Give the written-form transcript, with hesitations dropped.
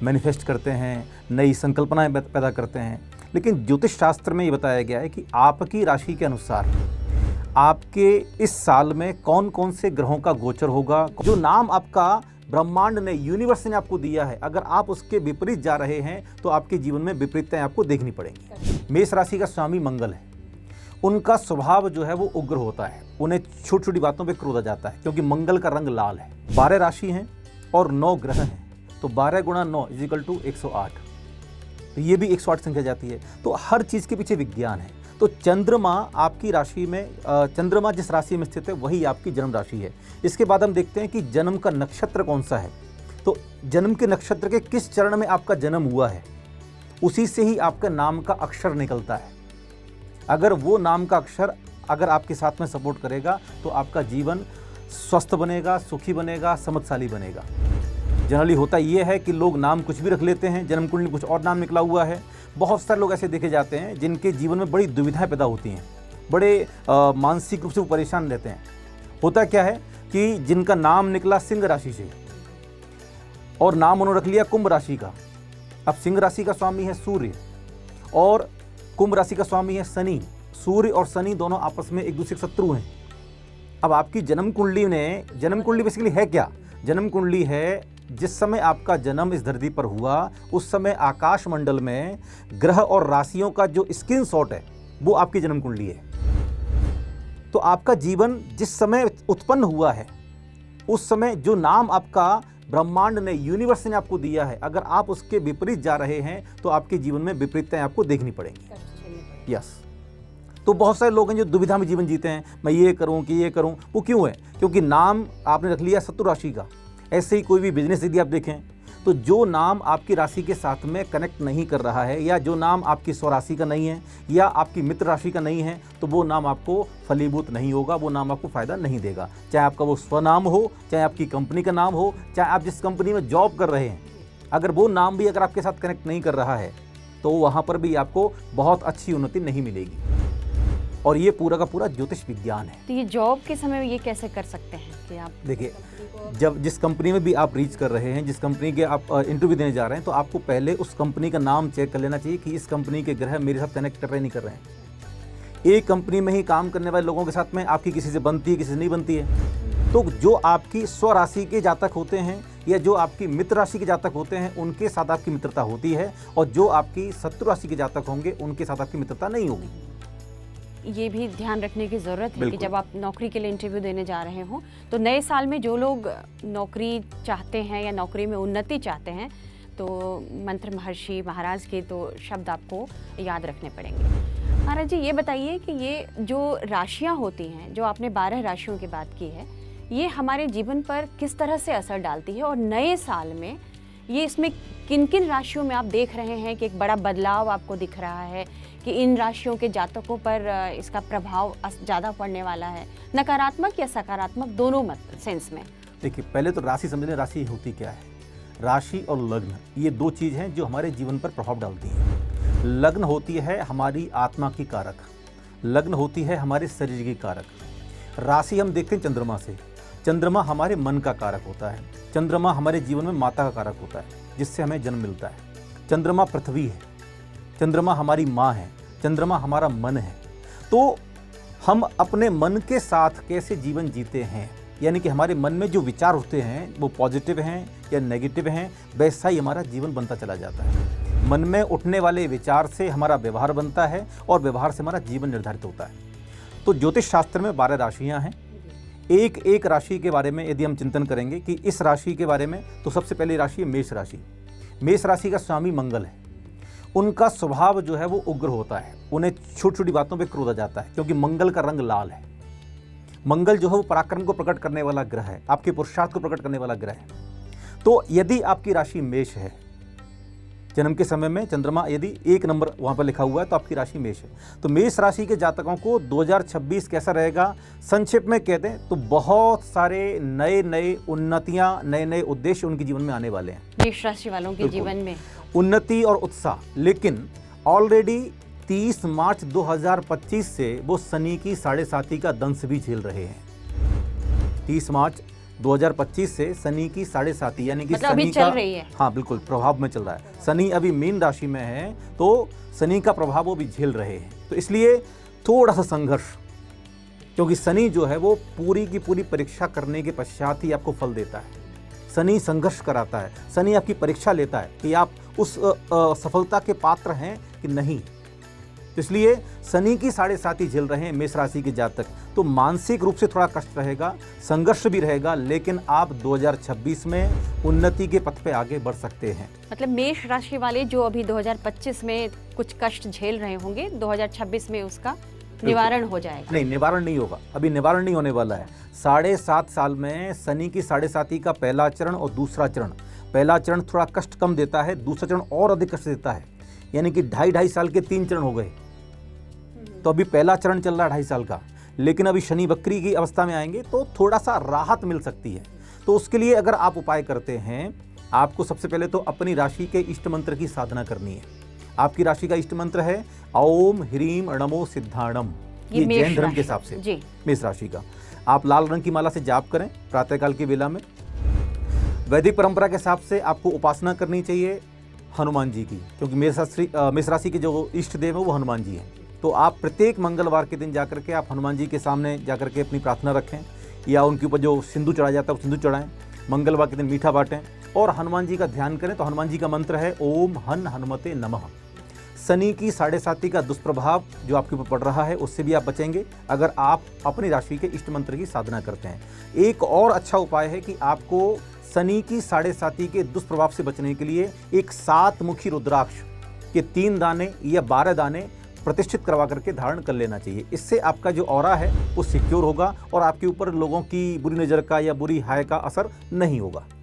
Manifest करते हैं, नई संकल्पनाएं पैदा करते हैं। लेकिन ज्योतिष शास्त्र में ये बताया गया है कि आपकी राशि के अनुसार आपके इस साल में कौन कौन से ग्रहों का गोचर होगा। जो नाम आपका ब्रह्मांड ने, यूनिवर्स ने आपको दिया है, अगर आप उसके विपरीत जा रहे हैं तो आपके जीवन में विपरीतताएं आपको देखनी पड़ेंगी। मेष राशि का स्वामी मंगल है। उनका स्वभाव जो है वो उग्र होता है, उन्हें छोटी छोटी बातों पे क्रोध आ जाता है, क्योंकि मंगल का रंग लाल है। 12 राशि हैं और 9 ग्रह हैं, तो 12 गुणा 9 = 108। तो ये भी 108 संख्या जाती है। तो हर चीज़ के पीछे विज्ञान है। तो चंद्रमा आपकी राशि में, चंद्रमा जिस राशि में स्थित है वही आपकी जन्म राशि है। इसके बाद हम देखते हैं कि जन्म का नक्षत्र कौन सा है। तो जन्म के नक्षत्र के किस चरण में आपका जन्म हुआ है, उसी से ही आपका नाम का अक्षर निकलता है। अगर वो नाम का अक्षर अगर आपके साथ में सपोर्ट करेगा तो आपका जीवन स्वस्थ बनेगा, सुखी बनेगा, समझशाली बनेगा। जनरली होता ये है कि लोग नाम कुछ भी रख लेते हैं, जन्म कुंडली में कुछ और नाम निकला हुआ है। बहुत सारे लोग ऐसे देखे जाते हैं जिनके जीवन में बड़ी दुविधाएं पैदा होती हैं, बड़े मानसिक रूप से वो परेशान रहते हैं। होता क्या है कि जिनका नाम निकला सिंह राशि से और नाम उन्होंने रख लिया कुंभ राशि का। अब सिंह राशि का स्वामी है सूर्य और कुंभ राशि का स्वामी है शनि। सूर्य और शनि दोनों आपस में एक दूसरे के शत्रु हैं। अब आपकी जन्म कुंडली बेसिकली है क्या? जन्म कुंडली है जिस समय आपका जन्म इस धरती पर हुआ उस समय आकाश मंडल में ग्रह और राशियों का जो स्क्रीनशॉट है वो आपकी जन्म कुंडली है। तो आपका जीवन जिस समय उत्पन्न हुआ है उस समय जो नाम आपका ब्रह्मांड ने, यूनिवर्स ने आपको दिया है, अगर आप उसके विपरीत जा रहे हैं तो आपके जीवन में विपरीतताएं आपको देखनी पड़ेंगी। यस। तो बहुत सारे लोग हैं जो दुविधा में जीवन जीते हैं, मैं ये करूं कि ये करूं। वो क्यों है? क्योंकि नाम आपने रख लिया शत्रु राशि का। ऐसे ही कोई भी बिजनेस यदि आप देखें तो जो नाम आपकी राशि के साथ में कनेक्ट नहीं कर रहा है या जो नाम आपकी स्वराशि का नहीं है या आपकी मित्र राशि का नहीं है तो वो नाम आपको फलीभूत नहीं होगा, वो नाम आपको फ़ायदा नहीं देगा। चाहे आपका वो स्वनाम हो, चाहे आपकी कंपनी का नाम हो, चाहे आप जिस कंपनी में जॉब कर रहे हैं, अगर वो नाम भी अगर आपके साथ कनेक्ट नहीं कर रहा है तो वहाँ पर भी आपको बहुत अच्छी उन्नति नहीं मिलेगी। और ये पूरा का पूरा ज्योतिष विज्ञान है। तो ये जॉब के समय ये कैसे कर सकते हैं कि आप देखिए, जब जिस कंपनी में भी आप रीच कर रहे हैं, जिस कंपनी के आप इंटरव्यू देने जा रहे हैं, तो आपको पहले उस कंपनी का नाम चेक कर लेना चाहिए कि इस कंपनी के ग्रह मेरे साथ कनेक्ट कर रहे नहीं कर रहे हैं। एक कंपनी में ही काम करने वाले लोगों के साथ में आपकी किसी से बनती है, किसी से नहीं बनती है। तो जो आपकी स्वराशि के जातक होते हैं या जो आपकी मित्र राशि के जातक होते हैं उनके साथ आपकी मित्रता होती है, और जो आपकी शत्रु राशि के जातक होंगे उनके साथ आपकी मित्रता नहीं होगी। ये भी ध्यान रखने की ज़रूरत है कि जब आप नौकरी के लिए इंटरव्यू देने जा रहे हो तो नए साल में जो लोग नौकरी चाहते हैं या नौकरी में उन्नति चाहते हैं तो मंत्र महर्षि महाराज के तो शब्द आपको याद रखने पड़ेंगे। महाराज जी, ये बताइए कि ये जो राशियाँ होती हैं, जो आपने 12 राशियों की बात की है, ये हमारे जीवन पर किस तरह से असर डालती है और नए साल में ये इसमें किन किन राशियों में आप देख रहे हैं कि एक बड़ा बदलाव आपको दिख रहा है कि इन राशियों के जातकों पर इसका प्रभाव ज़्यादा पड़ने वाला है, नकारात्मक या सकारात्मक दोनों सेंस में? देखिए, पहले तो राशि समझने, राशि होती क्या है। राशि और लग्न ये दो चीज़ हैं जो हमारे जीवन पर प्रभाव डालती हैं। लग्न होती है हमारी आत्मा की कारक, लग्न होती है हमारे शरीर की कारक। राशि हम देखते हैं चंद्रमा से। चंद्रमा हमारे मन का कारक होता है। चंद्रमा हमारे जीवन में माता का कारक होता है जिससे हमें जन्म मिलता है। चंद्रमा पृथ्वी है, चंद्रमा हमारी माँ है, चंद्रमा हमारा मन है। तो हम अपने मन के साथ कैसे जीवन जीते हैं, यानी कि हमारे मन में जो विचार होते हैं वो पॉजिटिव हैं या नेगेटिव हैं, वैसा ही हमारा जीवन बनता चला जाता है। मन में उठने वाले विचार से हमारा व्यवहार बनता है और व्यवहार से हमारा जीवन निर्धारित होता है। तो ज्योतिष शास्त्र में 12 राशियाँ हैं। एक एक राशि के बारे में यदि हम चिंतन करेंगे कि इस राशि के बारे में, तो सबसे पहली राशि है मेष राशि। मेष राशि का स्वामी मंगल है। उनका स्वभाव जो है वो उग्र होता है, उन्हें छोटी छोटी बातों पे क्रोध आ जाता है, क्योंकि मंगल का रंग लाल है। मंगल जो है वो पराक्रम को प्रकट करने वाला ग्रह है, आपके पुरुषार्थ को प्रकट करने वाला ग्रह है। तो यदि आपकी राशि मेष है, जन्म के समय में चंद्रमा यदि 1 नंबर वहाँ पर लिखा हुआ है तो आपकी राशि मेष है। तो मेष राशि के जातकों को 2026 कैसा रहेगा, संक्षेप में कह दें तो बहुत सारे नए नए उन्नतियाँ, नए नए उद्देश्य उनके जीवन में आने वाले हैं। मेष राशि वालों के जीवन में उन्नति और उत्साह। लेकिन ऑलरेडी 30 मार्च 2025 से वो शनि की 7.5 का दंश भी झेल रहे हैं। 30 मार्च 2025 से शनि की 7.5 यानी कि मतलब अभी शनि चल का, रही है। हाँ बिल्कुल प्रभाव में चल रहा है। शनि अभी मीन राशि में है तो शनि का प्रभाव वो भी झेल रहे हैं, तो इसलिए थोड़ा सा संघर्ष, क्योंकि शनि जो है वो पूरी की पूरी परीक्षा करने के पश्चात ही आपको फल देता है। शनि संघर्ष कराता है, शनि आपकी परीक्षा लेता है कि आप उस सफलता के पात्र हैं कि नहीं। इसलिए शनि की 7.5 झेल रहे हैं मेष राशि के जातक, तो मानसिक रूप से थोड़ा कष्ट रहेगा, संघर्ष भी रहेगा, लेकिन आप 2026 में उन्नति के पथ पे आगे बढ़ सकते हैं। मतलब मेष राशि वाले जो अभी 2025 में कुछ कष्ट झेल रहे होंगे, 2026 में उसका निवारण हो जाएगा। नहीं, निवारण नहीं होगा, अभी निवारण नहीं होने वाला है। 7.5 साल में शनि की 7.5 का पहला चरण और दूसरा चरण, पहला चरण थोड़ा कष्ट कम देता है, दूसरा चरण और अधिक कष्ट देता है, यानी कि 2.5 साल के 3 चरण हो गए। तो अभी पहला चरण चल रहा है 2.5 साल का, लेकिन अभी शनि वक्री की अवस्था में आएंगे तो थोड़ा सा राहत मिल सकती है। तो उसके लिए अगर आप उपाय करते हैं, आपको सबसे पहले तो अपनी राशि के इष्ट मंत्र की साधना करनी है। आपकी राशि का इष्ट मंत्र है ओम ह्रीम नमो सिद्धाणम, ये जैन धर्म के हिसाब से मेष राशि का। आप लाल रंग की माला से जाप करें प्रातःकाल की वेला में। वैदिक परंपरा के हिसाब से आपको उपासना करनी चाहिए हनुमान जी की, क्योंकि मेष राशि के जो इष्ट देव है वो हनुमान जी हैं। तो आप प्रत्येक मंगलवार के दिन जाकर के आप हनुमान जी के सामने जाकर के अपनी प्रार्थना रखें, या उनके ऊपर जो सिंधु चढ़ाया जाता है वो सिंधु चढ़ाएं। मंगलवार के दिन मीठा बांटें और हनुमान जी का ध्यान करें। तो हनुमान जी का मंत्र है ओम हन हनुमते नमः। शनि की 7.5 का दुष्प्रभाव जो आपके ऊपर पड़ रहा है उससे भी आप बचेंगे अगर आप अपनी राशि के इष्ट मंत्र की साधना करते हैं। एक और अच्छा उपाय है कि आपको शनि की 7.5 के दुष्प्रभाव से बचने के लिए एक 7 मुखी रुद्राक्ष के 3 दाने या 12 दाने प्रतिष्ठित करवा करके धारण कर लेना चाहिए। इससे आपका जो ऑरा है वो सिक्योर होगा और आपके ऊपर लोगों की बुरी नज़र का या बुरी हाय का असर नहीं होगा।